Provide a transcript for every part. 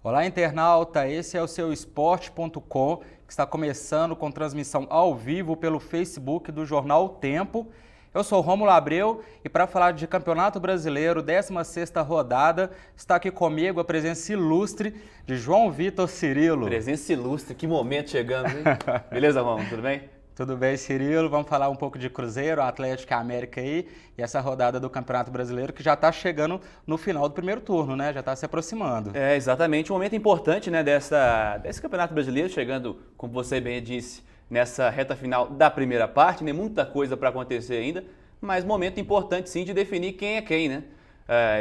Olá, internauta! Esse é o seu esporte.com, que está começando com transmissão ao vivo pelo Facebook do Jornal O Tempo. Eu sou Rômulo Abreu e para falar de Campeonato Brasileiro, 16ª rodada, está aqui comigo a presença ilustre de João Vitor Cirilo. Presença ilustre, que momento chegamos, hein? Beleza, Rômulo, tudo bem? Tudo bem, Cirilo? Vamos falar um pouco de Cruzeiro, Atlético e América aí, e essa rodada do Campeonato Brasileiro que já está chegando no final do primeiro turno, né? Já está se aproximando. É, exatamente, um momento importante, né, desse Campeonato Brasileiro, chegando, como você bem disse, nessa reta final da primeira parte, né? Muita coisa para acontecer ainda, mas momento importante sim de definir quem é quem, né?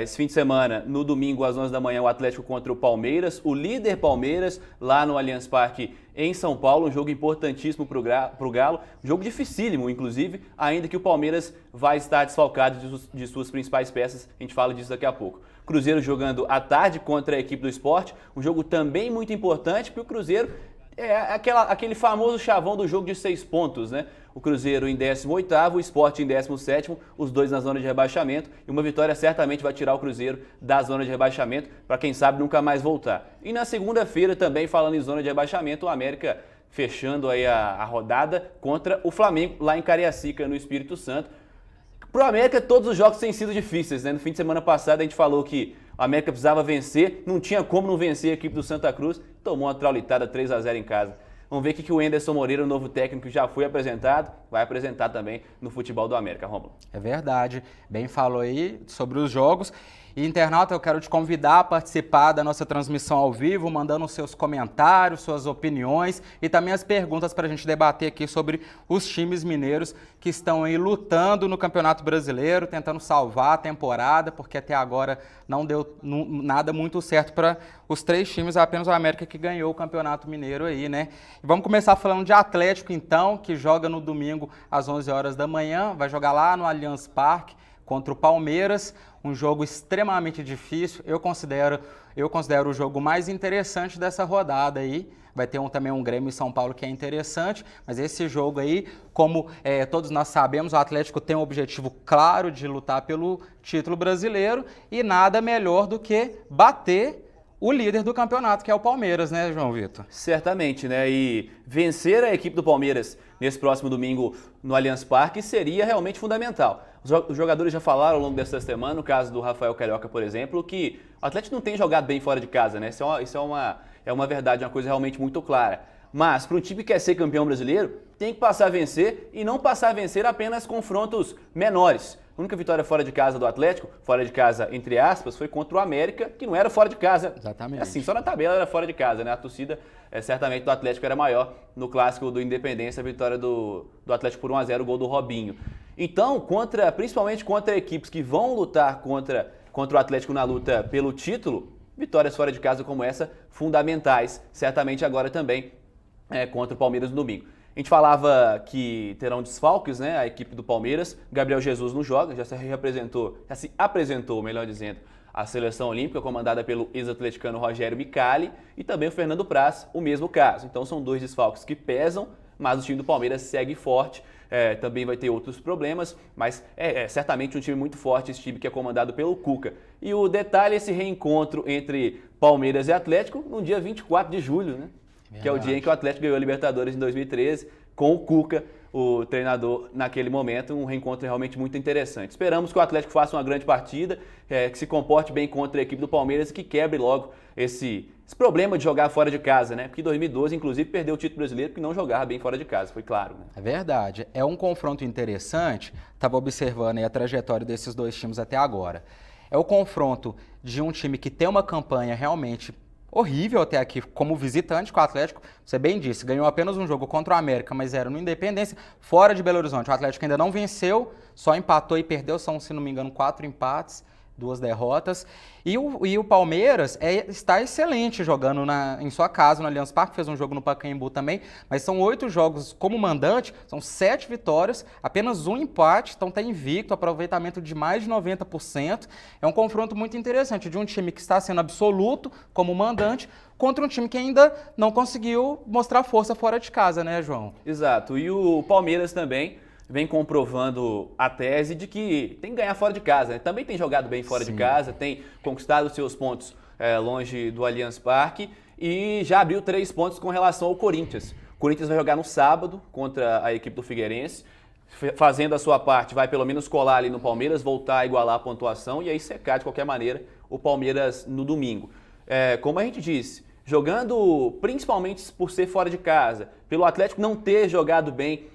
Esse fim de semana, no domingo às 11 da manhã, o Atlético contra o Palmeiras, o líder Palmeiras, lá no Allianz Parque em São Paulo, um jogo importantíssimo para o Galo, um jogo dificílimo, inclusive, ainda que o Palmeiras vai estar desfalcado de suas principais peças, a gente fala disso daqui a pouco. Cruzeiro jogando à tarde contra a equipe do Sport, um jogo também muito importante, porque o Cruzeiro é aquele famoso chavão do jogo de 6 pontos, né? O Cruzeiro em 18º, o Sport em 17º, os dois na zona de rebaixamento. E uma vitória certamente vai tirar o Cruzeiro da zona de rebaixamento, para quem sabe nunca mais voltar. E na segunda-feira, também falando em zona de rebaixamento, o América fechando aí a rodada contra o Flamengo, lá em Cariacica, no Espírito Santo. Pro América, todos os jogos têm sido difíceis, né? No fim de semana passado, a gente falou que o América precisava vencer, não tinha como não vencer a equipe do Santa Cruz, tomou uma traulitada 3-0 em casa. Vamos ver o que o Anderson Moreira, o novo técnico, já foi apresentado, vai apresentar também no futebol do América, Rômulo. É verdade, bem falou aí sobre os jogos. E, internauta, eu quero te convidar a participar da nossa transmissão ao vivo, mandando seus comentários, suas opiniões e também as perguntas para a gente debater aqui sobre os times mineiros que estão aí lutando no Campeonato Brasileiro, tentando salvar a temporada, porque até agora não deu nada muito certo para os 3 times, apenas o América que ganhou o Campeonato Mineiro aí, né? E vamos começar falando de Atlético, então, que joga no domingo às 11 horas da manhã, vai jogar lá no Allianz Parque contra o Palmeiras, um jogo extremamente difícil. Eu considero o jogo mais interessante dessa rodada aí. Vai ter também um Grêmio e São Paulo que é interessante, mas esse jogo aí, como todos nós sabemos, o Atlético tem um objetivo claro de lutar pelo título brasileiro e nada melhor do que bater o líder do campeonato, que é o Palmeiras, né, João Vitor? Certamente, né? E vencer a equipe do Palmeiras nesse próximo domingo no Allianz Parque seria realmente fundamental. Os jogadores já falaram ao longo dessa semana, no caso do Rafael Carioca, por exemplo, que o Atlético não tem jogado bem fora de casa, né? Isso é uma verdade, uma coisa realmente muito clara. Mas, para um time que quer ser campeão brasileiro, tem que passar a vencer e não passar a vencer apenas confrontos menores. A única vitória fora de casa do Atlético, fora de casa entre aspas, foi contra o América, que não era fora de casa. Exatamente. Assim, só na tabela era fora de casa, né? A torcida, certamente, do Atlético era maior. No clássico do Independência, a vitória do Atlético por 1-0, o gol do Robinho. Então, principalmente contra equipes que vão lutar contra o Atlético na luta pelo título, vitórias fora de casa como essa, fundamentais, certamente agora também contra o Palmeiras no domingo. A gente falava que terão desfalques, né? A equipe do Palmeiras, Gabriel Jesus não joga, já se apresentou, melhor dizendo, a seleção olímpica comandada pelo ex-atleticano Rogério Micali e também o Fernando Praz, o mesmo caso. Então são 2 desfalques que pesam, mas o time do Palmeiras segue forte. Também vai ter outros problemas, mas é certamente um time muito forte, esse time que é comandado pelo Cuca. E o detalhe é esse reencontro entre Palmeiras e Atlético no dia 24 de julho, né? Que é o dia em que o Atlético ganhou a Libertadores em 2013, com o Cuca, o treinador naquele momento, um reencontro realmente muito interessante. Esperamos que o Atlético faça uma grande partida, que se comporte bem contra a equipe do Palmeiras e que quebre logo esse problema de jogar fora de casa, né? Porque em 2012, inclusive, perdeu o título brasileiro porque não jogava bem fora de casa, foi claro, né? É verdade, é um confronto interessante, estava observando aí a trajetória desses 2 times até agora. É o confronto de um time que tem uma campanha realmente horrível até aqui, como visitante com o Atlético, você bem disse, ganhou apenas um jogo contra o América, mas era no Independência, fora de Belo Horizonte. O Atlético ainda não venceu, só empatou e perdeu, são, se não me engano, 4 empates, 2 derrotas. E o Palmeiras está excelente jogando em sua casa, no Allianz Parque, fez um jogo no Pacaembu também, mas são 8 jogos como mandante, são 7 vitórias, apenas 1 empate, então está invicto, aproveitamento de mais de 90%. É um confronto muito interessante de um time que está sendo absoluto como mandante contra um time que ainda não conseguiu mostrar força fora de casa, né, João? Exato, e o Palmeiras também vem comprovando a tese de que tem que ganhar fora de casa, né? Também tem jogado bem fora de casa, tem conquistado os seus pontos longe do Allianz Parque, e já abriu 3 pontos com relação ao Corinthians. O Corinthians vai jogar no sábado contra a equipe do Figueirense, fazendo a sua parte, vai pelo menos colar ali no Palmeiras, voltar a igualar a pontuação e aí secar de qualquer maneira o Palmeiras no domingo. Como a gente disse, jogando principalmente por ser fora de casa, pelo Atlético não ter jogado bem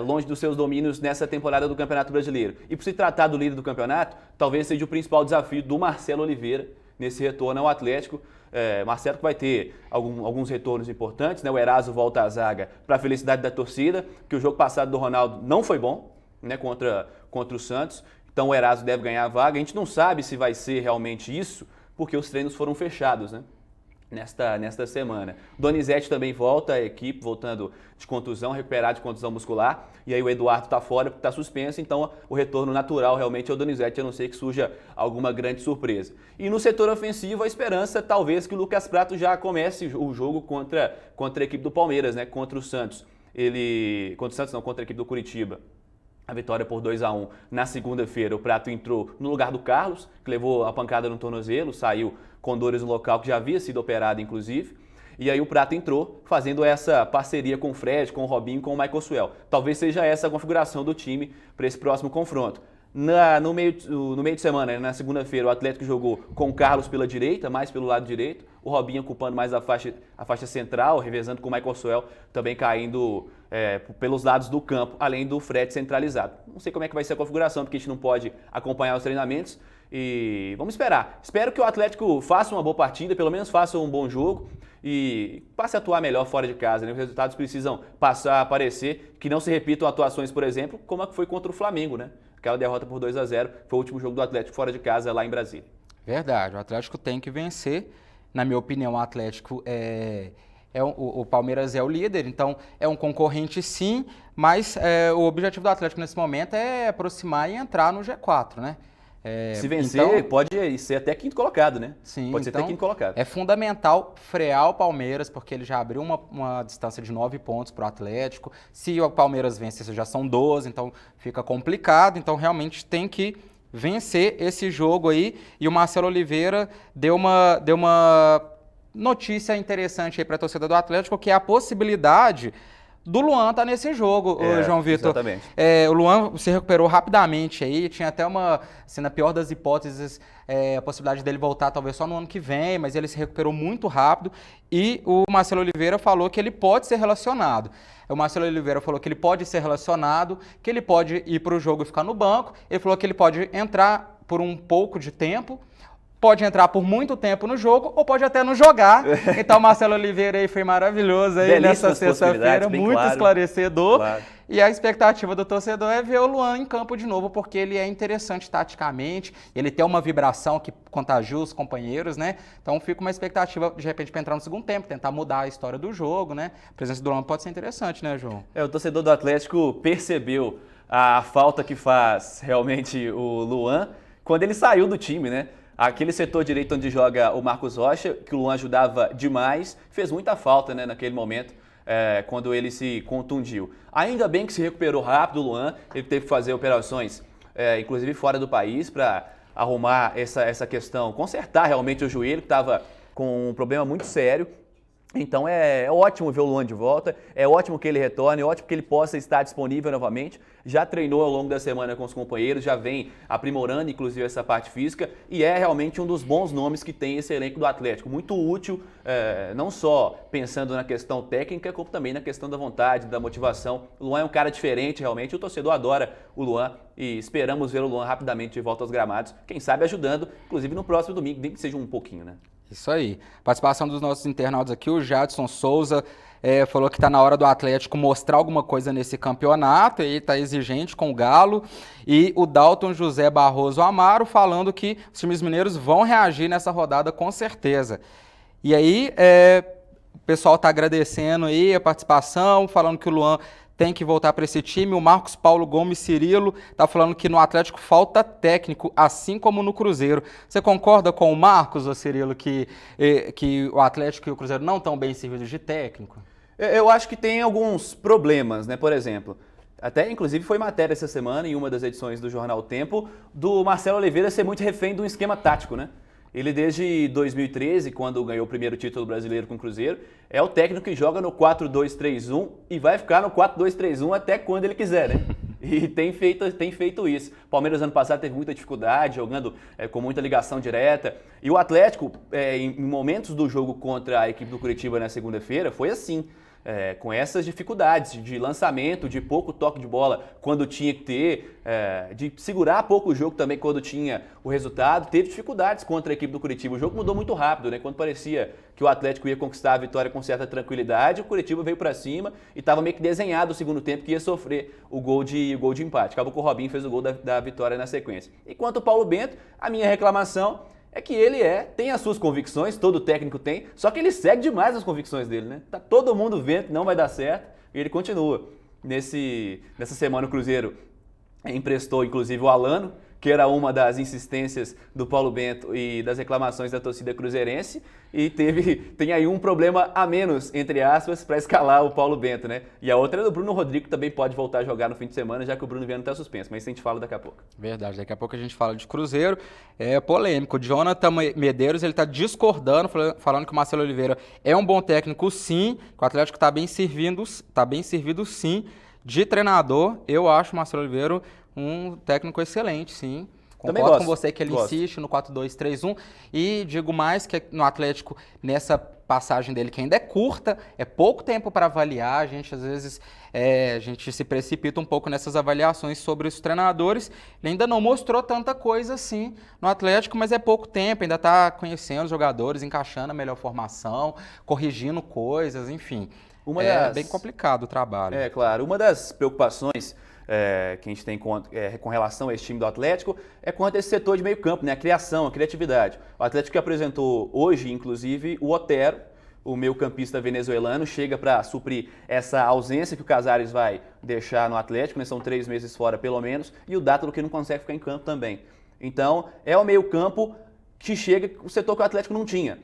longe dos seus domínios nessa temporada do Campeonato Brasileiro. E por se tratar do líder do campeonato, talvez seja o principal desafio do Marcelo Oliveira nesse retorno ao Atlético. Marcelo que vai ter alguns retornos importantes, né? O Eraso volta à zaga para a felicidade da torcida, que o jogo passado do Ronaldo não foi bom, né? contra o Santos. Então o Eraso deve ganhar a vaga. A gente não sabe se vai ser realmente isso, porque os treinos foram fechados, né? Nesta semana. Donizete também volta à equipe, voltando de contusão, recuperado de contusão muscular. E aí o Eduardo está fora porque está suspenso, então o retorno natural realmente é o Donizete, a não ser que surja alguma grande surpresa. E no setor ofensivo, a esperança talvez que o Lucas Prato já comece o jogo contra a equipe do Palmeiras, né? Contra o Santos. Contra a equipe do Curitiba. A vitória por 2-1 na segunda-feira. O Prato entrou no lugar do Carlos, que levou a pancada no tornozelo, saiu com dores no local, que já havia sido operado, inclusive. E aí o Prato entrou fazendo essa parceria com o Fred, com o Robinho, com o Michael Suel. Talvez seja essa a configuração do time para esse próximo confronto. No meio de semana, na segunda-feira, o Atlético jogou com o Carlos pela direita, mais pelo lado direito. O Robinho ocupando mais a faixa central, revezando com o Michael Suel, também caindo pelos lados do campo, além do Fred centralizado. Não sei como é que vai ser a configuração, porque a gente não pode acompanhar os treinamentos. E vamos esperar. Espero que o Atlético faça uma boa partida, pelo menos faça um bom jogo e passe a atuar melhor fora de casa, né? Os resultados precisam passar a aparecer, que não se repitam atuações, por exemplo, como a que foi contra o Flamengo, né? Aquela derrota por 2-0 foi o último jogo do Atlético fora de casa lá em Brasília. Verdade, o Atlético tem que vencer. Na minha opinião, o Atlético o Palmeiras é o líder, então é um concorrente sim, mas o objetivo do Atlético nesse momento é aproximar e entrar no G4, né? Se vencer, então, pode ser até quinto colocado, né? Sim, pode ser até quinto colocado. É fundamental frear o Palmeiras, porque ele já abriu uma distância de 9 pontos para o Atlético. Se o Palmeiras vencer, já são 12, então fica complicado. Então realmente tem que vencer esse jogo aí. E o Marcelo Oliveira deu uma notícia interessante aí para a torcida do Atlético, que é a possibilidade do Luan tá nesse jogo, João Vitor. Exatamente. O Luan se recuperou rapidamente aí, tinha até assim, na pior das hipóteses, a possibilidade dele voltar talvez só no ano que vem, mas ele se recuperou muito rápido e o Marcelo Oliveira falou que ele pode ser relacionado. O Marcelo Oliveira falou que ele pode ser relacionado, que ele pode ir para o jogo e ficar no banco, ele falou que ele pode entrar por um pouco de tempo, pode entrar por muito tempo no jogo ou pode até não jogar. Então o Marcelo Oliveira aí foi maravilhoso aí nessa sexta-feira, muito claro, esclarecedor. Claro. E a expectativa do torcedor é ver o Luan em campo de novo, porque ele é interessante taticamente, ele tem uma vibração que contagia os companheiros, né? Então fica uma expectativa, de repente, para entrar no segundo tempo, tentar mudar a história do jogo, né? A presença do Luan pode ser interessante, né, João? O torcedor do Atlético percebeu a falta que faz realmente o Luan quando ele saiu do time, né? Aquele setor direito onde joga o Marcos Rocha, que o Luan ajudava demais, fez muita falta, né, naquele momento, quando ele se contundiu. Ainda bem que se recuperou rápido o Luan, ele teve que fazer operações, inclusive fora do país, para arrumar essa questão, consertar realmente o joelho, que estava com um problema muito sério. Então é ótimo ver o Luan de volta, é ótimo que ele retorne, é ótimo que ele possa estar disponível novamente. Já treinou ao longo da semana com os companheiros, já vem aprimorando inclusive essa parte física e é realmente um dos bons nomes que tem esse elenco do Atlético. Muito útil, não só pensando na questão técnica, como também na questão da vontade, da motivação. O Luan é um cara diferente realmente, o torcedor adora o Luan e esperamos ver o Luan rapidamente de volta aos gramados, quem sabe ajudando, inclusive no próximo domingo, nem que seja um pouquinho, né? Isso aí. Participação dos nossos internautas aqui, o Jadson Souza falou que está na hora do Atlético mostrar alguma coisa nesse campeonato, e está exigente com o Galo. E o Dalton José Barroso Amaro falando que os times mineiros vão reagir nessa rodada com certeza. E aí, o pessoal está agradecendo aí a participação, falando que o Luan tem que voltar para esse time. O Marcos Paulo Gomes Cirilo está falando que no Atlético falta técnico, assim como no Cruzeiro. Você concorda com o Marcos, ô Cirilo, que o Atlético e o Cruzeiro não estão bem servidos de técnico? Eu acho que tem alguns problemas, né? Por exemplo, até inclusive foi matéria essa semana, em uma das edições do Jornal Tempo, do Marcelo Oliveira ser muito refém de um esquema tático, né? Ele desde 2013, quando ganhou o primeiro título brasileiro com o Cruzeiro, é o técnico que joga no 4-2-3-1 e vai ficar no 4-2-3-1 até quando ele quiser, né? E tem feito isso. Palmeiras ano passado teve muita dificuldade, jogando com muita ligação direta. E o Atlético, em momentos do jogo contra a equipe do Curitiba na segunda-feira, foi assim. Com essas dificuldades de lançamento, de pouco toque de bola quando tinha que ter, de segurar pouco o jogo também quando tinha o resultado, teve dificuldades contra a equipe do Curitiba. O jogo mudou muito rápido, né? Quando parecia que o Atlético ia conquistar a vitória com certa tranquilidade, o Curitiba veio para cima e estava meio que desenhado o segundo tempo que ia sofrer o gol de empate. Acabou que o Robinho fez o gol da vitória na sequência. E quanto ao Paulo Bento, a minha reclamação é que ele tem as suas convicções, todo técnico tem, só que ele segue demais as convicções dele, né? Tá todo mundo vendo que não vai dar certo e ele continua. Nessa semana o Cruzeiro emprestou inclusive o Alano, que era uma das insistências do Paulo Bento e das reclamações da torcida cruzeirense, e tem aí um problema a menos, entre aspas, para escalar o Paulo Bento, né? E a outra é do Bruno Rodrigo, que também pode voltar a jogar no fim de semana, já que o Bruno Viana está suspenso, mas isso a gente fala daqui a pouco. Verdade, daqui a pouco a gente fala de Cruzeiro. É polêmico. O Jonathan Medeiros, ele está discordando, falando que o Marcelo Oliveira é um bom técnico, sim, que o Atlético está bem servido, sim, de treinador. Eu acho o Marcelo Oliveira um técnico excelente, sim. Concordo com você que ele insiste no 4-2-3-1 e digo mais que no Atlético, nessa passagem dele, que ainda é curta, é pouco tempo para avaliar, a gente às vezes a gente se precipita um pouco nessas avaliações sobre os treinadores. Ele ainda não mostrou tanta coisa assim no Atlético, mas é pouco tempo, ainda está conhecendo os jogadores, encaixando a melhor formação, corrigindo coisas, enfim. Bem complicado o trabalho. É, claro. Uma das preocupações que a gente tem com relação a esse time do Atlético é quanto a esse setor de meio campo, né? A criação, a criatividade. O Atlético que apresentou hoje, inclusive, o Otero, o meio-campista venezuelano, chega para suprir essa ausência que o Casares vai deixar no Atlético, né? São 3 meses fora pelo menos, e o Dátalo que não consegue ficar em campo também. Então, é o meio-campo que chega, o setor que o Atlético não tinha.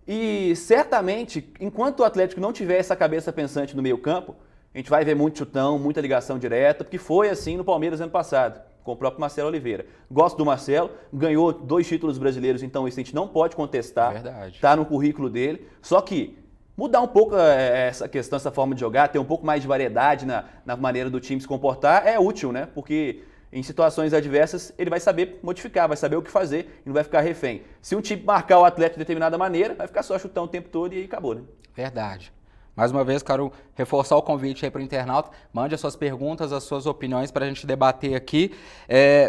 E certamente, enquanto o Atlético não tiver essa cabeça pensante no meio-campo, a gente vai ver muito chutão, muita ligação direta, porque foi assim no Palmeiras ano passado, com o próprio Marcelo Oliveira. Gosto do Marcelo, ganhou 2 títulos brasileiros, então isso a gente não pode contestar. Verdade. Está no currículo dele. Só que mudar um pouco essa questão, essa forma de jogar, ter um pouco mais de variedade na maneira do time se comportar é útil, né? Porque em situações adversas ele vai saber modificar, vai saber o que fazer e não vai ficar refém. Se um time marcar o atleta de determinada maneira, vai ficar só chutão o tempo todo e acabou, né? Verdade. Mais uma vez, quero reforçar o convite aí para o internauta. Mande as suas perguntas, as suas opiniões para a gente debater aqui.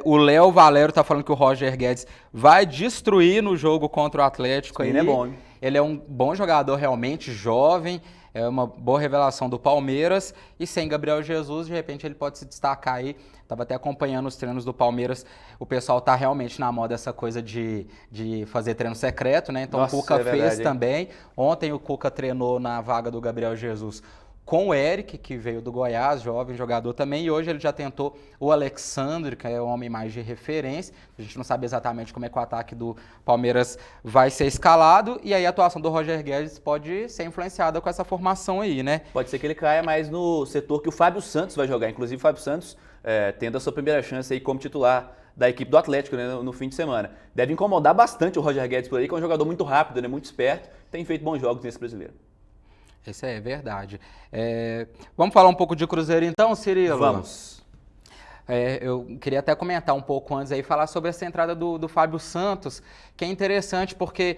O Léo Valério está falando que o Roger Guedes vai destruir no jogo contra o Atlético. Ele é bom, hein? Ele é um bom jogador, realmente, jovem. É uma boa revelação do Palmeiras. E sem Gabriel Jesus, de repente, ele pode se destacar aí. Estava até acompanhando os treinos do Palmeiras. O pessoal está realmente na moda essa coisa de fazer treino secreto, né? Então o Cuca fez também. Ontem o Cuca treinou na vaga do Gabriel Jesus com o Eric, que veio do Goiás, jovem jogador também, e hoje ele já tentou o Alexandre, que é o homem mais de referência. A gente não sabe exatamente como é que o ataque do Palmeiras vai ser escalado, e aí a atuação do Roger Guedes pode ser influenciada com essa formação aí, né? Pode ser que ele caia mais no setor que o Fábio Santos vai jogar, inclusive o Fábio Santos tendo a sua primeira chance aí como titular da equipe do Atlético, né, no fim de semana. Deve incomodar bastante o Roger Guedes por aí, que é um jogador muito rápido, né, muito esperto, tem feito bons jogos nesse brasileiro. Isso é verdade. Vamos falar um pouco de Cruzeiro então, Cirilo? Vamos. Eu queria até comentar um pouco antes aí, falar sobre essa entrada do Fábio Santos, que é interessante porque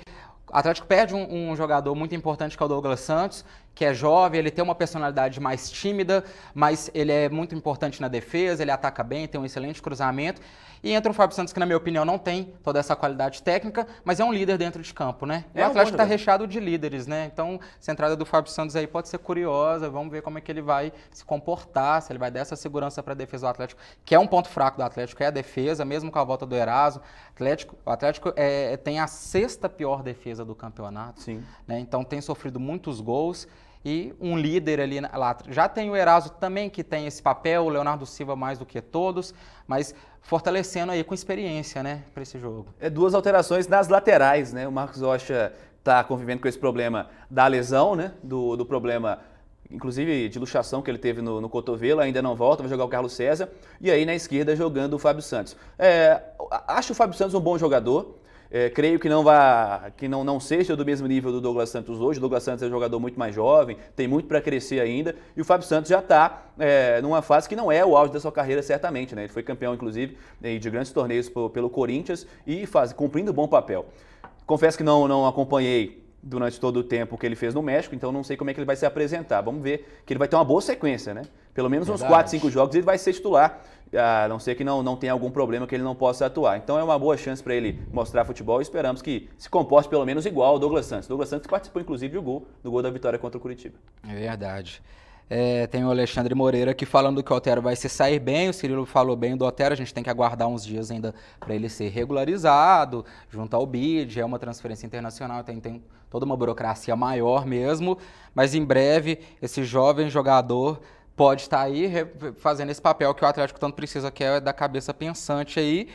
o Atlético perde um jogador muito importante que é o Douglas Santos, que é jovem, ele tem uma personalidade mais tímida, mas ele é muito importante na defesa, ele ataca bem, tem um excelente cruzamento. E entra o Fábio Santos, que na minha opinião não tem toda essa qualidade técnica, mas é um líder dentro de campo, né? O Atlético está recheado de líderes, né? Então, essa entrada do Fábio Santos aí pode ser curiosa, vamos ver como é que ele vai se comportar, se ele vai dar essa segurança para a defesa do Atlético, que é um ponto fraco do Atlético, é a defesa, mesmo com a volta do Eraso. O Atlético tem a 6ª pior defesa do campeonato. Sim. Né? Então, tem sofrido muitos gols. E um líder ali lá. Já tem o Eraso também, que tem esse papel, o Leonardo Silva mais do que todos, mas fortalecendo aí com experiência, né, para esse jogo. 2 alterações nas laterais, né? O Marcos Rocha está convivendo com esse problema da lesão, né? Do problema, inclusive, de luxação que ele teve no cotovelo, ainda não volta, vai jogar o Carlos César. E aí na esquerda jogando o Fábio Santos. Acho o Fábio Santos um bom jogador. Creio que não seja do mesmo nível do Douglas Santos hoje. O Douglas Santos é um jogador muito mais jovem, tem muito para crescer ainda. E o Fábio Santos já está numa fase que não é o auge da sua carreira, certamente, né? Ele foi campeão, inclusive, de grandes torneios pelo Corinthians e cumprindo um bom papel. Confesso que não acompanhei durante todo o tempo que ele fez no México, então não sei como é que ele vai se apresentar. Vamos ver que ele vai ter uma boa sequência, né? Pelo menos uns 4, 5 jogos ele vai ser titular, a não ser que não tenha algum problema que ele não possa atuar. Então é uma boa chance para ele mostrar futebol e esperamos que se comporte pelo menos igual ao Douglas Santos. Douglas Santos participou inclusive do gol da vitória contra o Curitiba. É verdade. Tem o Alexandre Moreira aqui falando que o Otero vai se sair bem, o Cirilo falou bem do Otero, a gente tem que aguardar uns dias ainda para ele ser regularizado, junto ao BID, é uma transferência internacional, tem toda uma burocracia maior mesmo, mas em breve esse jovem jogador pode estar aí fazendo esse papel que o Atlético tanto precisa, que é da cabeça pensante aí.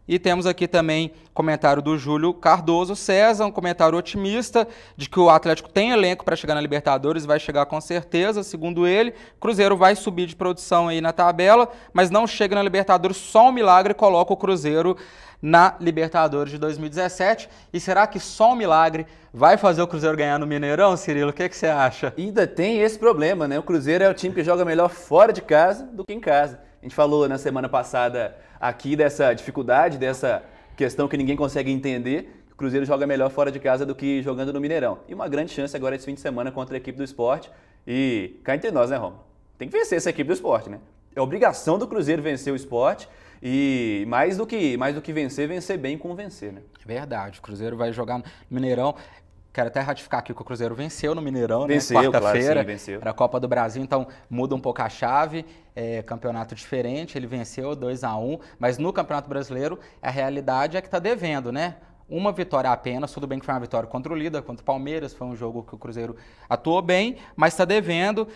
E temos aqui também comentário do Júlio Cardoso César, um comentário otimista de que o Atlético tem elenco para chegar na Libertadores, vai chegar com certeza, segundo ele. Cruzeiro vai subir de produção aí na tabela, mas não chega na Libertadores, só um milagre coloca o Cruzeiro na Libertadores de 2017. E será que só um milagre vai fazer o Cruzeiro ganhar no Mineirão, Cirilo? O que você acha? Ainda tem esse problema, né? O Cruzeiro é o time que joga melhor fora de casa do que em casa. A gente falou na semana passada aqui dessa dificuldade, dessa questão que ninguém consegue entender. O Cruzeiro joga melhor fora de casa do que jogando no Mineirão. E uma grande chance agora esse fim de semana contra a equipe do Sport. E cá entre nós, né, Romo? Tem que vencer essa equipe do Sport, né? É obrigação do Cruzeiro vencer o Sport. E mais do que vencer bem com vencer, né? Verdade, o Cruzeiro vai jogar no Mineirão. Quero até ratificar aqui que o Cruzeiro venceu no Mineirão, venceu, né? Quarta-feira, claro, sim, venceu. Era a Copa do Brasil, então muda um pouco a chave, campeonato diferente, ele venceu 2-1, mas no Campeonato Brasileiro a realidade é que está devendo, né? Uma vitória apenas, tudo bem que foi uma vitória contra o líder, contra o Palmeiras, foi um jogo que o Cruzeiro atuou bem, mas está devendo,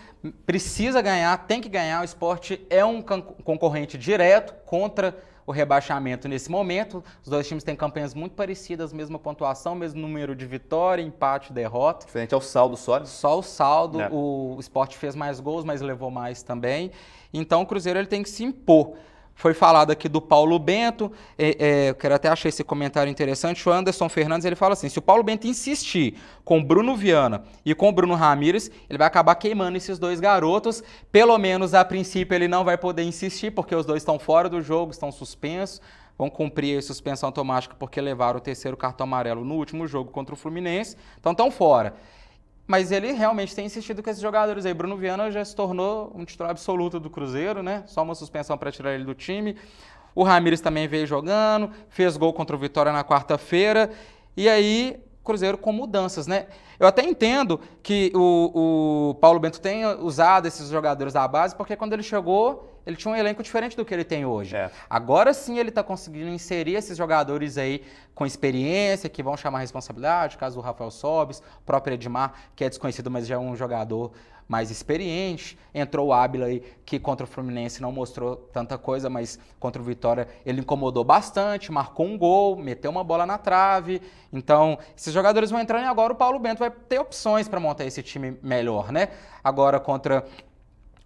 precisa ganhar, tem que ganhar, o Sport é um concorrente direto contra o rebaixamento nesse momento. Os dois times têm campanhas muito parecidas, mesma pontuação, mesmo número de vitória, empate, derrota. Diferente ao saldo só. Só o saldo, o Sport fez mais gols, mas levou mais também. Então o Cruzeiro ele tem que se impor. Foi falado aqui do Paulo Bento, eu quero até achar esse comentário interessante, o Anderson Fernandes, ele fala assim, se o Paulo Bento insistir com o Bruno Viana e com o Bruno Ramírez, ele vai acabar queimando esses dois garotos, pelo menos a princípio ele não vai poder insistir, porque os dois estão fora do jogo, estão suspensos, vão cumprir a suspensão automática porque levaram o terceiro cartão amarelo no último jogo contra o Fluminense, então estão fora. Mas ele realmente tem insistido com esses jogadores aí. Bruno Viana já se tornou um titular absoluto do Cruzeiro, né? Só uma suspensão para tirar ele do time. O Ramírez também veio jogando, fez gol contra o Vitória na quarta-feira. E aí, Cruzeiro com mudanças, né? Eu até entendo que o Paulo Bento tenha usado esses jogadores da base, porque quando ele chegou, ele tinha um elenco diferente do que ele tem hoje. Agora sim ele está conseguindo inserir esses jogadores aí com experiência, que vão chamar a responsabilidade, caso do Rafael Sobis, o próprio Edmar, que é desconhecido, mas já é um jogador mais experiente. Entrou o Ábila aí, que contra o Fluminense não mostrou tanta coisa, mas contra o Vitória ele incomodou bastante, marcou um gol, meteu uma bola na trave. Então, esses jogadores vão entrando e agora o Paulo Bento vai ter opções para montar esse time melhor, né? Agora contra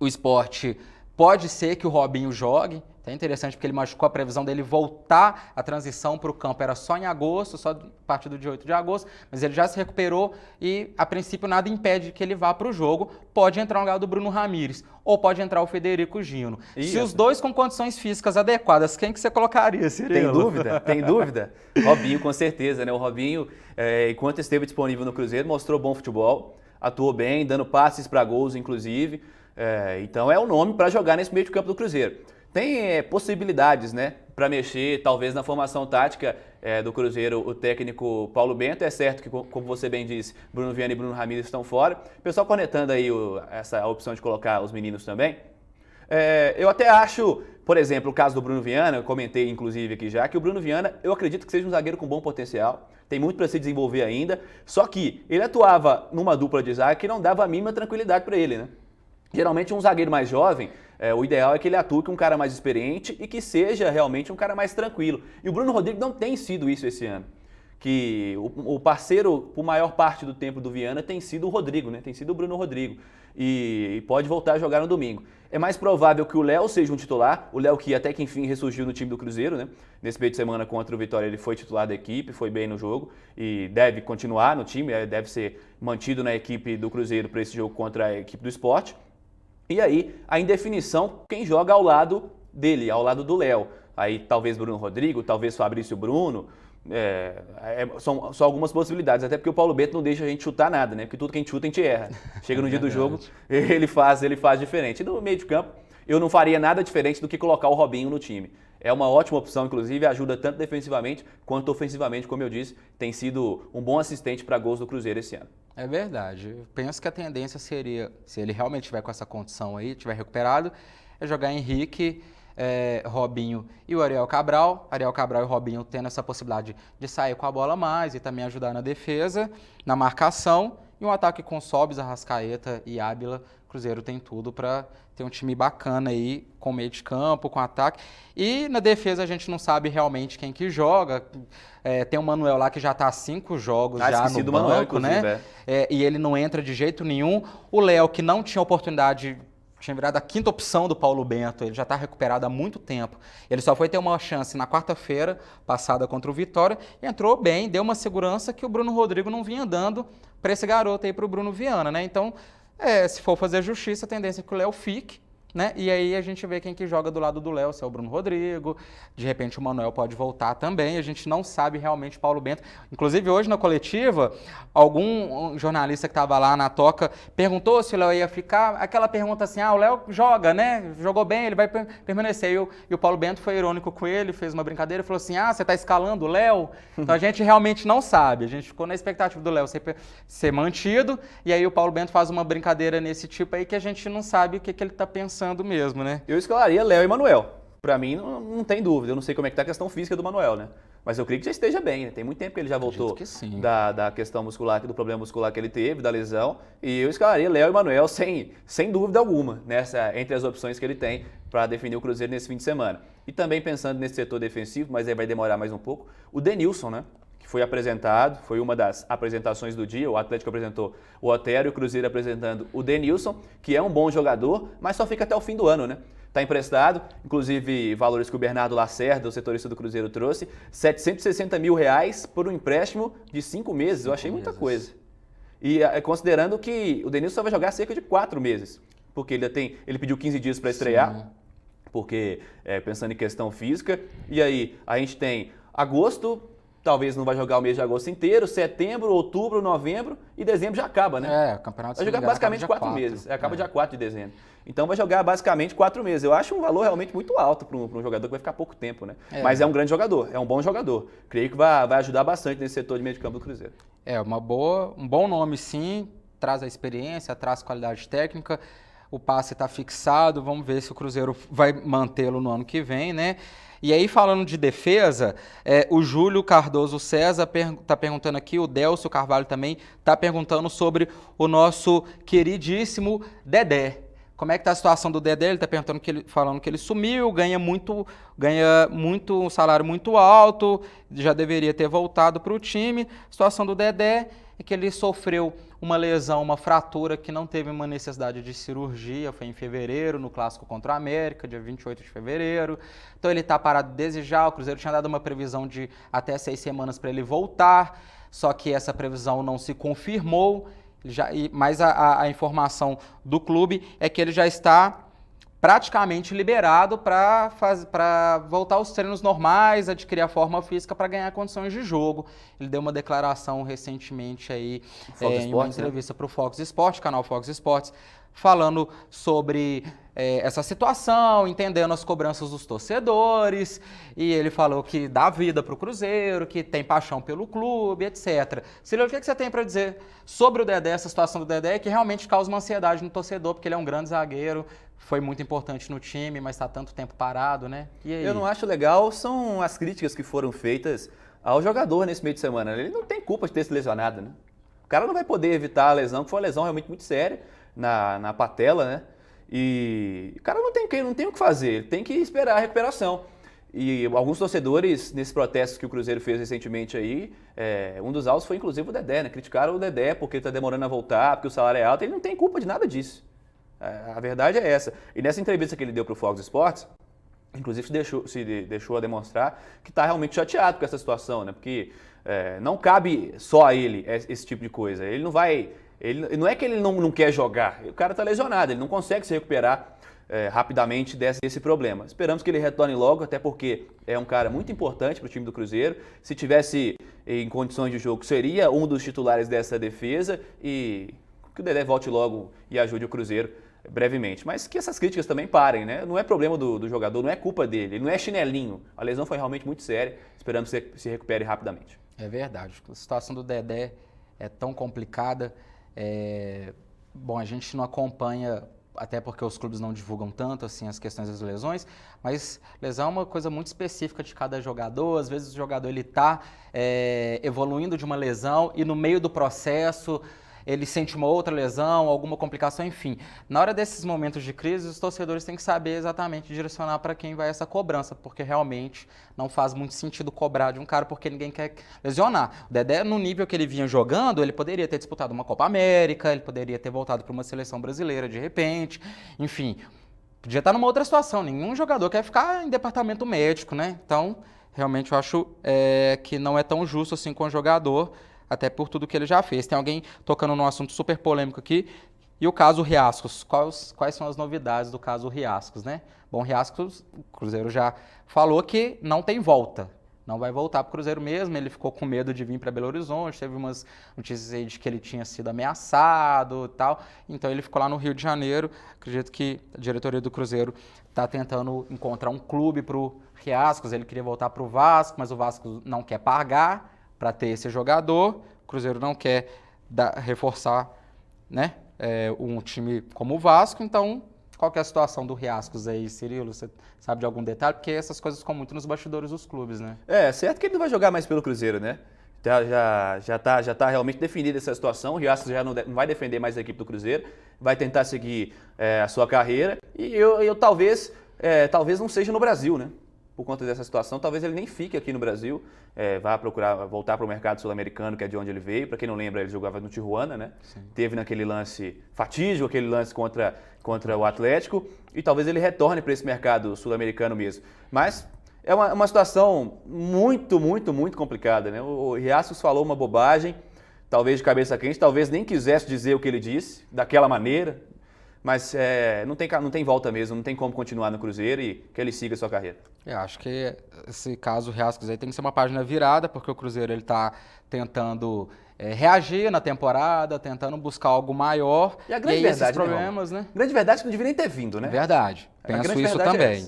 o Sport, pode ser que o Robinho jogue. É interessante porque ele machucou, a previsão dele voltar a transição para o campo era só em agosto, só a partir do dia 8 de agosto, mas ele já se recuperou e, a princípio, nada impede que ele vá para o jogo. Pode entrar no lugar do Bruno Ramírez ou pode entrar o Federico Gino. Se os dois com condições físicas adequadas, quem que você colocaria, Cirilo? Tem dúvida? Tem dúvida? Robinho, com certeza, né? O Robinho, enquanto esteve disponível no Cruzeiro, mostrou bom futebol, atuou bem, dando passes para gols, inclusive. Então é o nome para jogar nesse meio de campo do Cruzeiro. Tem possibilidades, né, para mexer, talvez, na formação tática do Cruzeiro, o técnico Paulo Bento. É certo que, como você bem disse, Bruno Viana e Bruno Ramírez estão fora. O pessoal cornetando aí essa opção de colocar os meninos também. Eu até acho, por exemplo, o caso do Bruno Viana, eu comentei inclusive aqui já, que o Bruno Viana, eu acredito que seja um zagueiro com bom potencial, tem muito para se desenvolver ainda, só que ele atuava numa dupla de zaga que não dava a mínima tranquilidade para ele, né? Geralmente um zagueiro mais jovem, o ideal é que ele atue com um cara mais experiente e que seja realmente um cara mais tranquilo. E o Bruno Rodrigues não tem sido isso esse ano. que o parceiro, por maior parte do tempo do Viana, tem sido o Rodrigo, né? Tem sido o Bruno Rodrigo. E pode voltar a jogar no domingo. É mais provável que o Léo seja um titular, o Léo que até que enfim ressurgiu no time do Cruzeiro, né? Nesse meio de semana contra o Vitória ele foi titular da equipe, foi bem no jogo e deve continuar no time, deve ser mantido na equipe do Cruzeiro para esse jogo contra a equipe do Sport. E aí, a indefinição, quem joga ao lado dele, ao lado do Léo. Aí talvez Bruno Rodrigo, talvez Fabrício Bruno. São só algumas possibilidades, até porque o Paulo Bento não deixa a gente chutar nada, né? Porque tudo que a gente chuta, a gente erra. Chega no dia do jogo, ele faz diferente. E no meio de campo, eu não faria nada diferente do que colocar o Robinho no time. É uma ótima opção, inclusive, ajuda tanto defensivamente quanto ofensivamente, como eu disse, tem sido um bom assistente para gols do Cruzeiro esse ano. É verdade. Eu penso que a tendência seria, se ele realmente tiver com essa condição aí, tiver recuperado, é jogar Henrique, Robinho e o Ariel Cabral. Ariel Cabral e Robinho tendo essa possibilidade de sair com a bola mais e também ajudar na defesa, na marcação. E um ataque com Sobis, Arrascaeta e Ábila. O Cruzeiro tem tudo para ter um time bacana aí, com meio de campo, com ataque. E na defesa a gente não sabe realmente quem que joga. Tem o Manuel lá que já está há 5 jogos já no banco, Manuel, né? E ele não entra de jeito nenhum. O Léo, que não tinha oportunidade, tinha virado a 5ª opção do Paulo Bento, ele já está recuperado há muito tempo. Ele só foi ter uma chance na quarta-feira, passada contra o Vitória, e entrou bem, deu uma segurança que o Bruno Rodrigo não vinha dando para esse garoto aí, para o Bruno Viana, né? Então, se for fazer justiça, a tendência é que o Léo fique, né? E aí a gente vê quem que joga do lado do Léo, se é o Bruno Rodrigo, de repente o Manuel pode voltar também, a gente não sabe realmente o Paulo Bento. Inclusive hoje na coletiva, algum jornalista que estava lá na toca perguntou se o Léo ia ficar, aquela pergunta assim, o Léo joga, né? Jogou bem, ele vai permanecer. E o Paulo Bento foi irônico com ele, fez uma brincadeira e falou assim, você está escalando o Léo? Então a gente realmente não sabe, a gente ficou na expectativa do Léo ser mantido, e aí o Paulo Bento faz uma brincadeira nesse tipo aí que a gente não sabe o que ele está pensando mesmo, né? Eu escalaria Léo e Manuel. Pra mim, não tem dúvida. Eu não sei como é que tá a questão física do Manuel, né? Mas eu creio que já esteja bem, né? Tem muito tempo que ele já voltou da questão muscular, do problema muscular que ele teve, da lesão. E eu escalaria Léo e Manuel sem dúvida alguma, entre as opções que ele tem para definir o Cruzeiro nesse fim de semana. E também pensando nesse setor defensivo, mas aí vai demorar mais um pouco, o Denilson, né? Que foi apresentado, foi uma das apresentações do dia, o Atlético apresentou o Otero e o Cruzeiro apresentando o Denilson, que é um bom jogador, mas só fica até o fim do ano, né? Está emprestado, inclusive valores que o Bernardo Lacerda, o setorista do Cruzeiro, trouxe, R$760 mil por um empréstimo de 5 meses, eu achei muita coisa. E considerando que o Denilson só vai jogar cerca de 4 meses, porque ele pediu 15 dias para estrear, sim, porque pensando em questão física, e aí a gente tem agosto, talvez não vai jogar o mês de agosto inteiro, setembro, outubro, novembro e dezembro já acaba, né? O campeonato vai jogar basicamente 4 meses. Acaba dia 4 de dezembro. Então vai jogar basicamente 4 meses. Eu acho um valor realmente muito alto para um jogador que vai ficar pouco tempo, né? Mas é um grande jogador, é um bom jogador. Creio que vai ajudar bastante nesse setor de meio de campo do Cruzeiro. Um bom nome sim, traz a experiência, traz qualidade técnica. O passe está fixado, vamos ver se o Cruzeiro vai mantê-lo no ano que vem, né? E aí, falando de defesa, o Júlio Cardoso César está perguntando aqui, o Delcio Carvalho também está perguntando sobre o nosso queridíssimo Dedé. Como é que está a situação do Dedé? Ele está perguntando falando que ele sumiu, ganha muito, um salário muito alto, já deveria ter voltado para o time. A situação do Dedé é que ele sofreu uma lesão, uma fratura que não teve uma necessidade de cirurgia, foi em fevereiro, no Clássico contra a América, dia 28 de fevereiro. Então ele está parado desde já, o Cruzeiro tinha dado uma previsão de até 6 semanas para ele voltar, só que essa previsão não se confirmou, mas a informação do clube é que ele já está praticamente liberado para voltar aos treinos normais, adquirir a forma física para ganhar condições de jogo. Ele deu uma declaração recentemente aí em uma entrevista para o Fox Sports, canal Fox Sports, falando sobre essa situação, entendendo as cobranças dos torcedores, e ele falou que dá vida para o Cruzeiro, que tem paixão pelo clube, etc. Cirilo, o que você tem para dizer sobre o Dedé, essa situação do Dedé, que realmente causa uma ansiedade no torcedor, porque ele é um grande zagueiro, foi muito importante no time, mas está tanto tempo parado, né? E aí? Eu não acho legal, são as críticas que foram feitas ao jogador nesse meio de semana. Ele não tem culpa de ter se lesionado, né? O cara não vai poder evitar a lesão, que foi uma lesão realmente muito séria na patela, né? E o cara não tem o que fazer, ele tem que esperar a recuperação. E alguns torcedores, nesses protestos que o Cruzeiro fez recentemente aí, um dos alvos foi inclusive o Dedé, né? Criticaram o Dedé porque ele está demorando a voltar, porque o salário é alto. Ele não tem culpa de nada disso. A verdade é essa. E nessa entrevista que ele deu para o Fox Sports, inclusive se deixou a demonstrar que está realmente chateado com essa situação, né? Porque não cabe só a ele esse tipo de coisa. Ele não vai... não é que ele não quer jogar, o cara está lesionado, ele não consegue se recuperar rapidamente desse problema. Esperamos que ele retorne logo, até porque é um cara muito importante para o time do Cruzeiro. Se tivesse em condições de jogo, seria um dos titulares dessa defesa e que o Dedé volte logo e ajude o Cruzeiro brevemente. Mas que essas críticas também parem, né? Não é problema do jogador, não é culpa dele, ele não é chinelinho. A lesão foi realmente muito séria, esperamos que se recupere rapidamente. É verdade, a situação do Dedé é tão complicada. Bom, a gente não acompanha, até porque os clubes não divulgam tanto assim as questões das lesões, mas lesão é uma coisa muito específica de cada jogador. Às vezes o jogador ele está evoluindo de uma lesão e no meio do processo ele sente uma outra lesão, alguma complicação, enfim. Na hora desses momentos de crise, os torcedores têm que saber exatamente direcionar para quem vai essa cobrança, porque realmente não faz muito sentido cobrar de um cara porque ninguém quer lesionar. O Dedé, no nível que ele vinha jogando, ele poderia ter disputado uma Copa América, ele poderia ter voltado para uma seleção brasileira de repente, enfim. Podia estar numa outra situação, nenhum jogador quer ficar em departamento médico, né? Então, realmente eu acho que não é tão justo assim com o jogador, até por tudo que ele já fez. Tem alguém tocando num assunto super polêmico aqui, e o caso Riascos. Quais são as novidades do caso Riascos, né? Bom, Riascos, o Cruzeiro já falou que não tem volta. Não vai voltar para o Cruzeiro mesmo, ele ficou com medo de vir para Belo Horizonte, teve umas notícias aí de que ele tinha sido ameaçado e tal, então ele ficou lá no Rio de Janeiro. Acredito que a diretoria do Cruzeiro está tentando encontrar um clube para o Riascos, ele queria voltar para o Vasco, mas o Vasco não quer pagar para ter esse jogador, o Cruzeiro não quer reforçar, né, um time como o Vasco. Então qual que é a situação do Riascos aí, Cirilo? Você sabe de algum detalhe? Porque essas coisas ficam muito nos bastidores dos clubes, né? Certo que ele não vai jogar mais pelo Cruzeiro, né? Já tá realmente definida essa situação. O Riascos já não vai defender mais a equipe do Cruzeiro, vai tentar seguir a sua carreira. E eu talvez não seja no Brasil, né? Por conta dessa situação, talvez ele nem fique aqui no Brasil, vá procurar voltar para o mercado sul-americano, que é de onde ele veio. Para quem não lembra, ele jogava no Tijuana, né? Sim. Teve naquele lance fatídico, aquele lance contra o Atlético, e talvez ele retorne para esse mercado sul-americano mesmo. Mas é uma situação muito, muito, muito complicada, né? O Riascos falou uma bobagem, talvez de cabeça quente, talvez nem quisesse dizer o que ele disse, daquela maneira, mas não tem volta mesmo, não tem como continuar no Cruzeiro e que ele siga a sua carreira. Eu acho que esse caso Riascos aí tem que ser uma página virada, porque o Cruzeiro ele está tentando reagir na temporada, tentando buscar algo maior. E a grande verdade, esses problemas, né? A grande verdade é que não devia nem ter vindo, né? Verdade, penso isso também.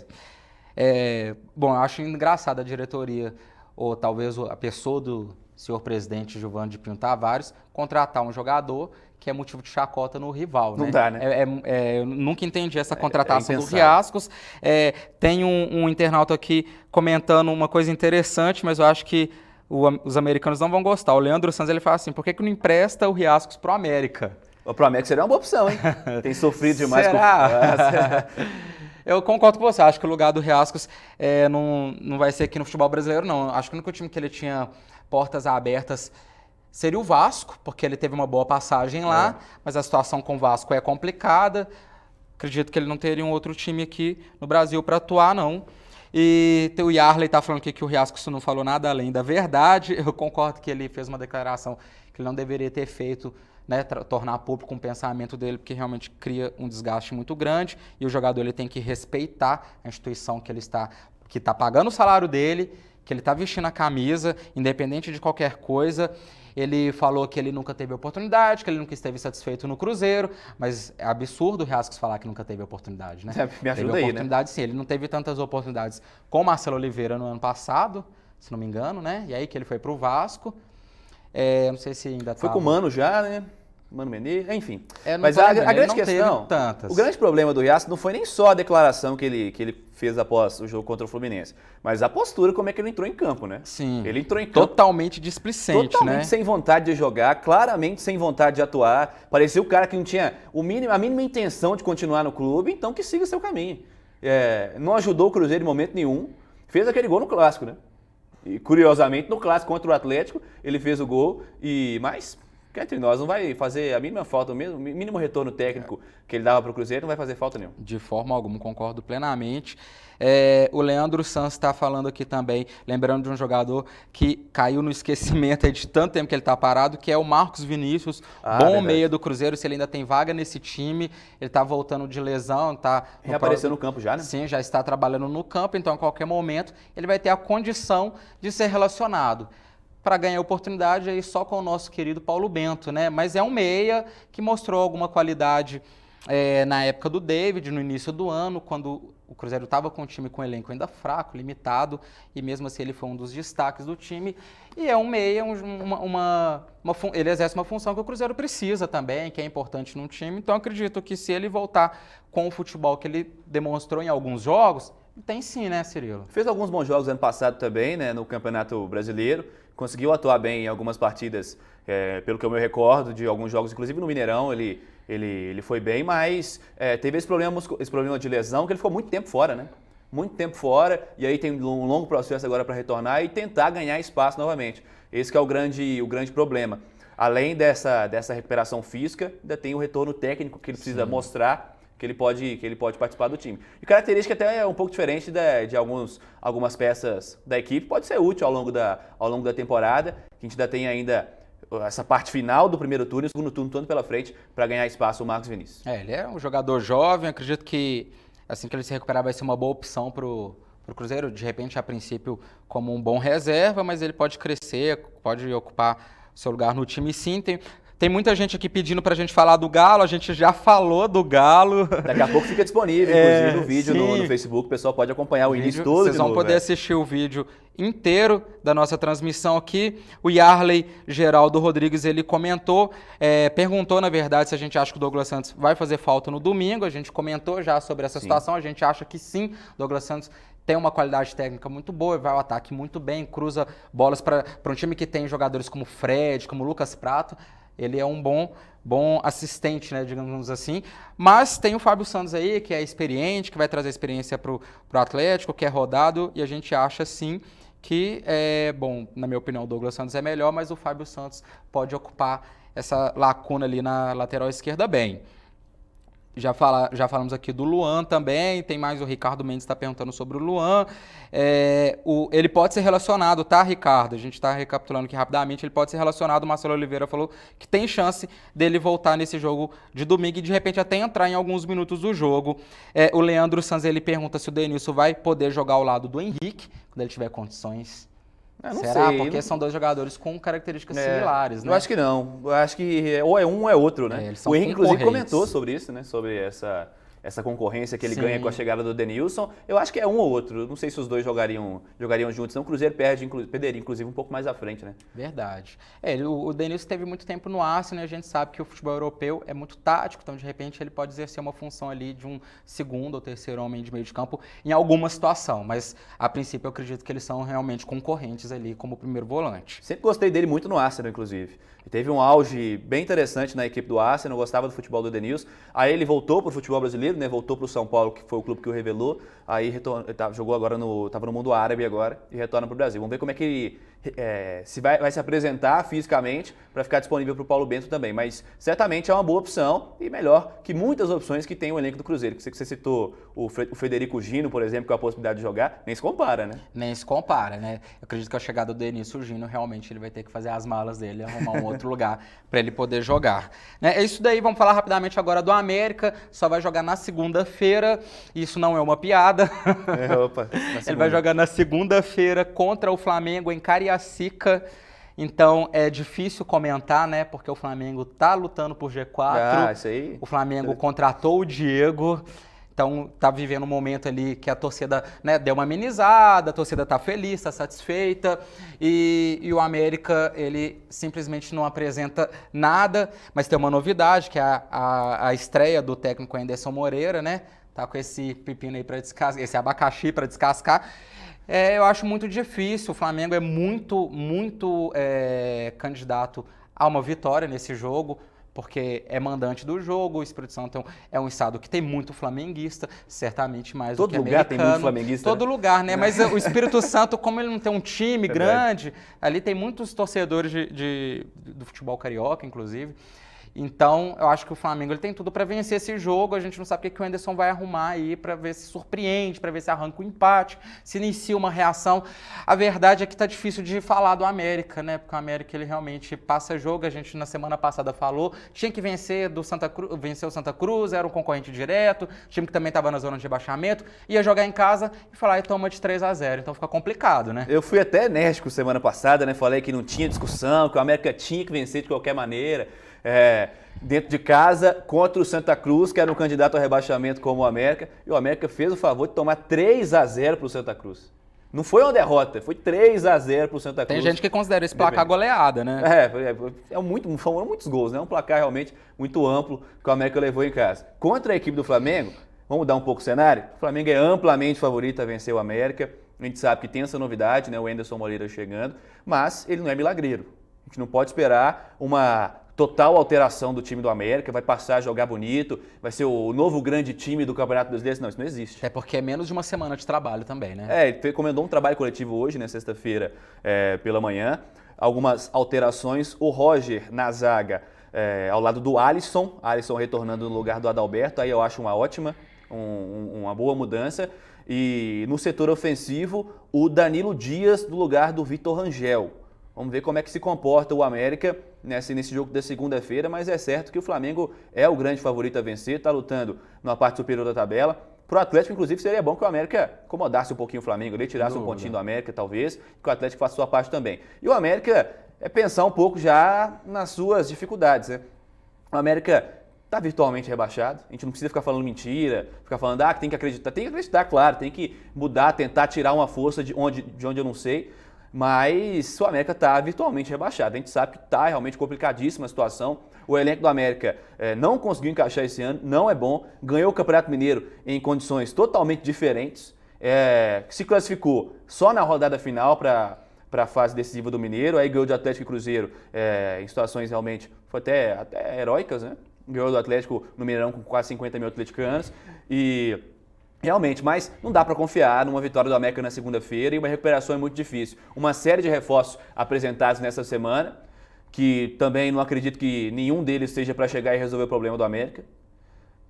Bom, eu acho engraçado a diretoria, ou talvez a pessoa do senhor presidente Gilvan de Pinho Tavares, contratar um jogador que é motivo de chacota no rival, né? Não dá, né? Eu nunca entendi essa contratação do Riascos. Tem um internauta aqui comentando uma coisa interessante, mas eu acho que os americanos não vão gostar. O Leandro Sanz, ele fala assim: por que não empresta o Riascos pro América? Pro América seria uma boa opção, hein? Tem sofrido demais. Será? Eu concordo com você, acho que o lugar do Riascos não vai ser aqui no futebol brasileiro, não. Acho que o único time que ele tinha portas abertas seria o Vasco, porque ele teve uma boa passagem lá, mas a situação com o Vasco é complicada. Acredito que ele não teria um outro time aqui no Brasil para atuar, não. E o Yarley está falando aqui que o Riascos não falou nada além da verdade. Eu concordo que ele fez uma declaração que ele não deveria ter feito, né, tornar público um pensamento dele, porque realmente cria um desgaste muito grande, e o jogador ele tem que respeitar a instituição que está pagando o salário dele, que ele está vestindo a camisa, independente de qualquer coisa. Ele falou que ele nunca teve oportunidade, que ele nunca esteve satisfeito no Cruzeiro, mas é absurdo o Riascos falar que nunca teve oportunidade, né? Me ajuda teve aí, oportunidade, né? Sim, ele não teve tantas oportunidades com o Marcelo Oliveira no ano passado, se não me engano, né? E aí que ele foi para o Vasco. Não sei se ainda foi com o Mano já, né? Mano Menezes, enfim. Mas a grande questão, o grande problema do Riascos não foi nem só a declaração que ele fez após o jogo contra o Fluminense, mas a postura, como é que ele entrou em campo, né? Sim. Ele entrou em campo totalmente displicente, totalmente né? sem vontade de jogar, claramente sem vontade de atuar. Parecia o cara que não tinha a mínima intenção de continuar no clube, então que siga seu caminho. Não ajudou o Cruzeiro em momento nenhum. Fez aquele gol no Clássico, né? E curiosamente, no Clássico contra o Atlético, ele fez o gol, mas cá entre nós, não vai fazer a mínima falta, o mínimo retorno técnico que ele dava para o Cruzeiro, não vai fazer falta nenhuma. De forma alguma, concordo plenamente. O Leandro Sanz está falando aqui também, lembrando de um jogador que caiu no esquecimento aí de tanto tempo que ele está parado, que é o Marcos Vinícius, bom meia do Cruzeiro, se ele ainda tem vaga nesse time, ele está voltando de lesão, está... Reapareceu no campo já, né? Sim, já está trabalhando no campo, então a qualquer momento ele vai ter a condição de ser relacionado. Para ganhar oportunidade aí só com o nosso querido Paulo Bento, né? Mas é um meia que mostrou alguma qualidade na época do David, no início do ano, quando o Cruzeiro estava com um time com um elenco ainda fraco, limitado, e mesmo assim ele foi um dos destaques do time. E é um meia, ele exerce uma função que o Cruzeiro precisa também, que é importante num time. Então acredito que se ele voltar com o futebol que ele demonstrou em alguns jogos, tem sim, né, Cirilo? Fez alguns bons jogos ano passado também, né, no Campeonato Brasileiro. Conseguiu atuar bem em algumas partidas, pelo que eu me recordo, de alguns jogos, inclusive no Mineirão, ele foi bem, mas teve esse problema de lesão, que ele ficou muito tempo fora, né? Muito tempo fora, e aí tem um longo processo agora para retornar e tentar ganhar espaço novamente. Esse que é o grande problema. Além dessa recuperação física, ainda tem o retorno técnico que ele precisa mostrar, que ele pode participar do time. E característica até é um pouco diferente de algumas peças da equipe, pode ser útil ao longo da temporada, que a gente ainda tem ainda essa parte final do primeiro turno e o segundo turno todo pela frente para ganhar espaço o Marcos Vinícius. Ele é um jogador jovem, acredito que assim que ele se recuperar vai ser uma boa opção para o Cruzeiro, de repente a princípio como um bom reserva, mas ele pode crescer, pode ocupar seu lugar no time sim. Tem muita gente aqui pedindo pra gente falar do Galo, a gente já falou do Galo. Daqui a pouco fica disponível, inclusive, o vídeo no Facebook, o pessoal pode acompanhar o início todo. Vocês vão poder assistir o vídeo inteiro da nossa transmissão aqui. O Yarley Geraldo Rodrigues, ele comentou, perguntou, na verdade, se a gente acha que o Douglas Santos vai fazer falta no domingo. A gente comentou já sobre essa situação, a gente acha que sim, o Douglas Santos tem uma qualidade técnica muito boa, vai ao ataque muito bem, cruza bolas para um time que tem jogadores como Fred, como Lucas Prato. Ele é um bom assistente, né, digamos assim. Mas tem o Fábio Santos aí, que é experiente, que vai trazer experiência para o Atlético, que é rodado, e a gente acha, sim, que, na minha opinião, o Douglas Santos é melhor, mas o Fábio Santos pode ocupar essa lacuna ali na lateral esquerda bem. Já falamos aqui do Luan também, tem mais o Ricardo Mendes está perguntando sobre o Luan. Ele pode ser relacionado, tá, Ricardo? A gente está recapitulando aqui rapidamente, ele pode ser relacionado, o Marcelo Oliveira falou que tem chance dele voltar nesse jogo de domingo e de repente até entrar em alguns minutos do jogo. O Leandro Sanz, ele pergunta se o Denilson vai poder jogar ao lado do Henrique, quando ele tiver condições. Não Será? sei, Porque são dois jogadores com características similares, né? Eu acho que não. Eu acho que ou é um ou é outro, né? O Henrique, inclusive, comentou sobre isso, né? Sobre essa concorrência que ele ganha com a chegada do Denilson. Eu acho que é um ou outro. Não sei se os dois jogariam juntos. Não, o Cruzeiro perderia, inclusive, um pouco mais à frente, né? Verdade. O Denilson teve muito tempo no Arsenal, e a gente sabe que o futebol europeu é muito tático, então, de repente, ele pode exercer uma função ali de um segundo ou terceiro homem de meio de campo em alguma situação. Mas, a princípio, eu acredito que eles são realmente concorrentes ali como primeiro volante. Sempre gostei dele muito no Arsenal, inclusive. Ele teve um auge bem interessante na equipe do Arsenal, gostava do futebol do Denilson. Aí ele voltou para o futebol brasileiro, né? Voltou para o São Paulo, que foi o clube que o revelou. Aí jogou agora estava no mundo árabe agora e retorna para o Brasil. Vamos ver como é que ele vai se apresentar fisicamente para ficar disponível para o Paulo Bento também. Mas certamente é uma boa opção e melhor que muitas opções que tem o elenco do Cruzeiro. Que você citou o Frederico Gino, por exemplo, com a possibilidade de jogar, nem se compara, né? Nem se compara, né? Eu acredito que a chegada do Denilson Gino, realmente ele vai ter que fazer as malas dele, arrumar um outro lugar para ele poder jogar. É isso daí, vamos falar rapidamente agora do América, só vai jogar na segunda-feira, isso não é uma piada. Ele vai jogar na segunda-feira contra o Flamengo em Cariacica. Então é difícil comentar, né? Porque o Flamengo tá lutando por G4. Isso aí. O Flamengo contratou o Diego. Então tá vivendo um momento ali que a torcida, né, deu uma amenizada, a torcida tá feliz, tá satisfeita. E o América, ele simplesmente não apresenta nada. Mas tem uma novidade, que é a estreia do técnico Anderson Moreira, né? Tá com esse pepino aí para descascar, esse abacaxi para descascar. Eu acho muito difícil, o Flamengo é muito candidato a uma vitória nesse jogo, porque é mandante do jogo, o Espírito Santo é um estado que tem muito flamenguista, certamente mais Todo do que lugar americano. tem muito flamenguista. Todo lugar, né? Mas o Espírito Santo, como ele não tem um time grande, ali tem muitos torcedores do futebol carioca, inclusive. Então, eu acho que o Flamengo ele tem tudo para vencer esse jogo. A gente não sabe o que o Anderson vai arrumar aí para ver se surpreende, para ver se arranca o empate, se inicia uma reação. A verdade é que tá difícil de falar do América, né? Porque o América ele realmente passa jogo. A gente na semana passada falou, tinha que vencer vencer o Santa Cruz, era um concorrente direto, time que também estava na zona de rebaixamento, ia jogar em casa e falar, e toma de 3-0. Então fica complicado, né? Eu fui até enérgico semana passada, né? Falei que não tinha discussão, que o América tinha que vencer de qualquer maneira. Dentro de casa, contra o Santa Cruz, que era um candidato ao rebaixamento como o América, e o América fez o favor de tomar 3-0 para o Santa Cruz. Não foi uma derrota, foi 3-0 para o Santa Cruz. Tem gente que considera esse placar goleada, né? Foram muitos gols, né? Um placar realmente muito amplo que o América levou em casa. Contra a equipe do Flamengo, vamos mudar um pouco o cenário? O Flamengo é amplamente favorito a vencer o América. A gente sabe que tem essa novidade, né? O Anderson Moreira chegando, mas ele não é milagreiro. A gente não pode esperar uma total alteração do time do América, vai passar a jogar bonito, vai ser o novo grande time do Campeonato Brasileiro. Não, isso não existe. É porque é menos de uma semana de trabalho também, né? Ele recomendou um trabalho coletivo hoje, né, sexta-feira, pela manhã. Algumas alterações. O Roger na zaga, ao lado do Alisson retornando no lugar do Adalberto, aí eu acho uma ótima, uma boa mudança. E no setor ofensivo, o Danilo Dias no lugar do Vitor Rangel. Vamos ver como é que se comporta o América nesse jogo da segunda-feira, mas é certo que o Flamengo é o grande favorito a vencer, está lutando na parte superior da tabela. Para o Atlético, inclusive, seria bom que o América incomodasse um pouquinho o Flamengo, ele tirasse um pontinho do América, talvez, que o Atlético faça sua parte também. E o América é pensar um pouco já nas suas dificuldades, né? O América está virtualmente rebaixado, a gente não precisa ficar falando mentira, ficar falando, que tem que acreditar, claro, tem que mudar, tentar tirar uma força de onde eu não sei. Mas o América está virtualmente rebaixado. A gente sabe que está realmente complicadíssima a situação. O elenco do América não conseguiu encaixar esse ano, não é bom. Ganhou o Campeonato Mineiro em condições totalmente diferentes. Se classificou só na rodada final para a fase decisiva do Mineiro. Aí ganhou do Atlético e Cruzeiro em situações realmente foi até heróicas, né? Ganhou do Atlético no Mineirão com quase 50 mil atleticanos. E realmente, mas não dá para confiar numa vitória do América na segunda-feira e uma recuperação é muito difícil. Uma série de reforços apresentados nessa semana, que também não acredito que nenhum deles seja para chegar e resolver o problema do América,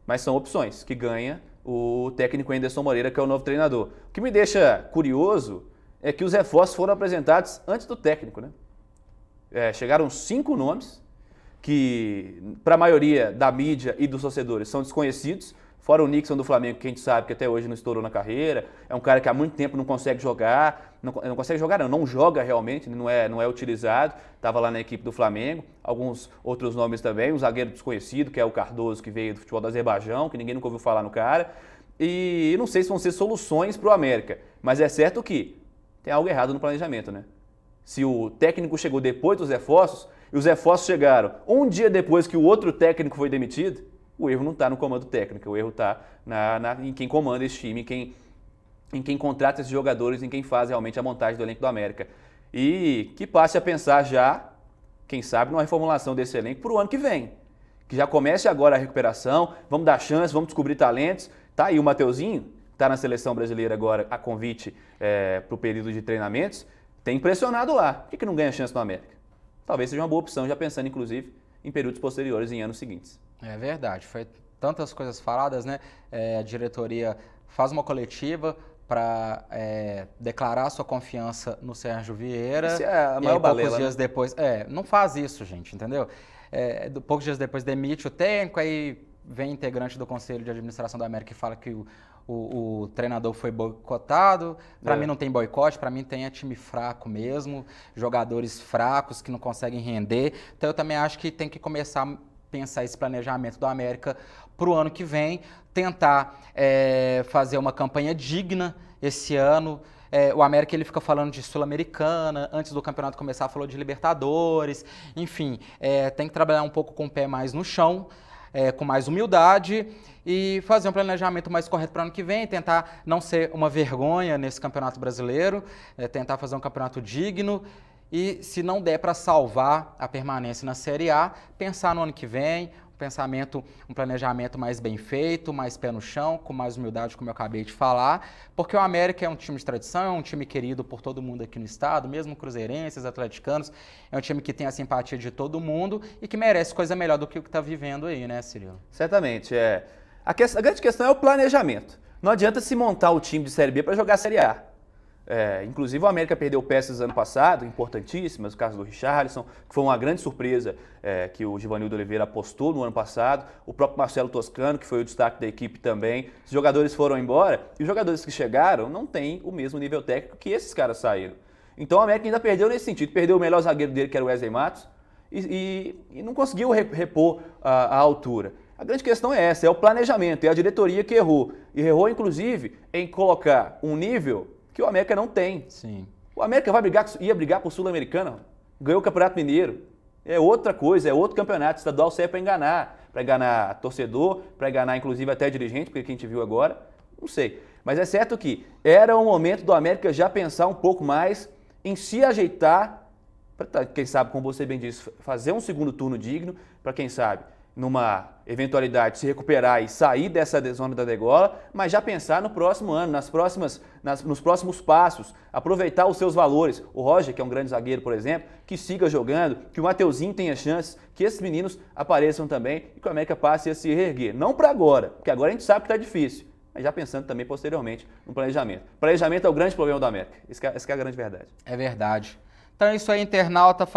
mas são opções que ganha o técnico Anderson Moreira, que é o novo treinador. O que me deixa curioso é que os reforços foram apresentados antes do técnico, né? Chegaram 5 nomes que, para a maioria da mídia e dos torcedores, são desconhecidos. Fora o Nixon do Flamengo, que a gente sabe que até hoje não estourou na carreira, é um cara que há muito tempo não consegue jogar, não joga realmente, não é utilizado, estava lá na equipe do Flamengo. Alguns outros nomes também, um zagueiro desconhecido, que é o Cardoso, que veio do futebol do Azerbaijão, que ninguém nunca ouviu falar no cara. E não sei se vão ser soluções para o América, mas é certo que tem algo errado no planejamento, né? Se o técnico chegou depois dos reforços, e os reforços chegaram um dia depois que o outro técnico foi demitido, o erro não está no comando técnico, o erro está em quem comanda esse time, em quem contrata esses jogadores, em quem faz realmente a montagem do elenco do América. E que passe a pensar já, quem sabe, numa reformulação desse elenco para o ano que vem. Que já comece agora a recuperação, vamos dar chance, vamos descobrir talentos. Tá aí o Mateuzinho, está na seleção brasileira agora a convite para o período de treinamentos, tem impressionado lá. Por que não ganha chance no América? Talvez seja uma boa opção, já pensando inclusive em períodos posteriores, em anos seguintes. É verdade, foi tantas coisas faladas, né? A diretoria faz uma coletiva para declarar sua confiança no Sérgio Vieira. Isso é a maior balela, poucos dias depois, não faz isso, gente, entendeu? Poucos dias depois demite o técnico, aí vem integrante do Conselho de Administração da América e fala que o treinador foi boicotado. Para mim não tem boicote, para mim tem time fraco mesmo, jogadores fracos que não conseguem render. Então eu também acho que tem que começar a pensar esse planejamento do América para o ano que vem, tentar fazer uma campanha digna esse ano. O América ele fica falando de Sul-Americana, antes do campeonato começar falou de Libertadores, enfim, tem que trabalhar um pouco com o pé mais no chão, com mais humildade e fazer um planejamento mais correto para o ano que vem, tentar não ser uma vergonha nesse campeonato brasileiro, tentar fazer um campeonato digno e se não der para salvar a permanência na Série A, pensar no ano que vem, um planejamento mais bem feito, mais pé no chão, com mais humildade, como eu acabei de falar, porque o América é um time de tradição, é um time querido por todo mundo aqui no estado, mesmo cruzeirenses, atleticanos, é um time que tem a simpatia de todo mundo e que merece coisa melhor do que o que está vivendo aí, né, Cirilo? Certamente, A grande questão é o planejamento. Não adianta se montar o time de Série B para jogar a Série A. Inclusive o América perdeu peças ano passado, importantíssimas, o caso do Richarlison, que foi uma grande surpresa que o Givanildo Oliveira apostou no ano passado, o próprio Marcelo Toscano, que foi o destaque da equipe também. Os jogadores foram embora e os jogadores que chegaram não têm o mesmo nível técnico que esses caras saíram. Então o América ainda perdeu nesse sentido, perdeu o melhor zagueiro dele, que era o Wesley Matos, e não conseguiu repor a altura. A grande questão é essa, é o planejamento, é a diretoria que errou. E errou, inclusive, em colocar um nível que o América não tem. Sim. O América ia brigar por Sul-Americana, ganhou o Campeonato Mineiro. É outra coisa, é outro campeonato. Estadual serve para enganar torcedor, para enganar inclusive até dirigente, porque quem a gente viu agora, não sei. Mas é certo que era o momento do América já pensar um pouco mais em se ajeitar, para quem sabe, como você bem disse, fazer um segundo turno digno, para quem sabe, numa eventualidade, se recuperar e sair dessa zona da degola, mas já pensar no próximo ano, nos próximos passos, aproveitar os seus valores. O Roger, que é um grande zagueiro, por exemplo, que siga jogando, que o Mateuzinho tenha chances, que esses meninos apareçam também e que o América passe a se reerguer. Não para agora, porque agora a gente sabe que está difícil, mas já pensando também posteriormente no planejamento. O planejamento é o grande problema do América, essa que é a grande verdade. É verdade. Então é isso aí, internauta,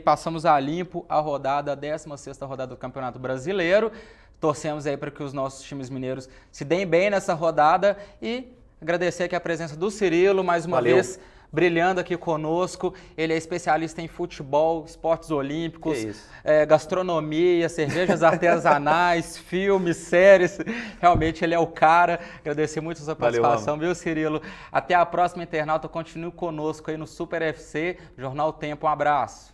passamos a limpo a 16ª rodada do Campeonato Brasileiro. Torcemos aí para que os nossos times mineiros se deem bem nessa rodada e agradecer aqui a presença do Cirilo, mais uma vez brilhando aqui conosco. Ele é especialista em futebol, esportes olímpicos, gastronomia, cervejas artesanais, filmes, séries. Realmente ele é o cara. Agradecer muito a sua participação, viu, Cirilo? Até a próxima, internauta. Continue conosco aí no Super FC, Jornal Tempo. Um abraço.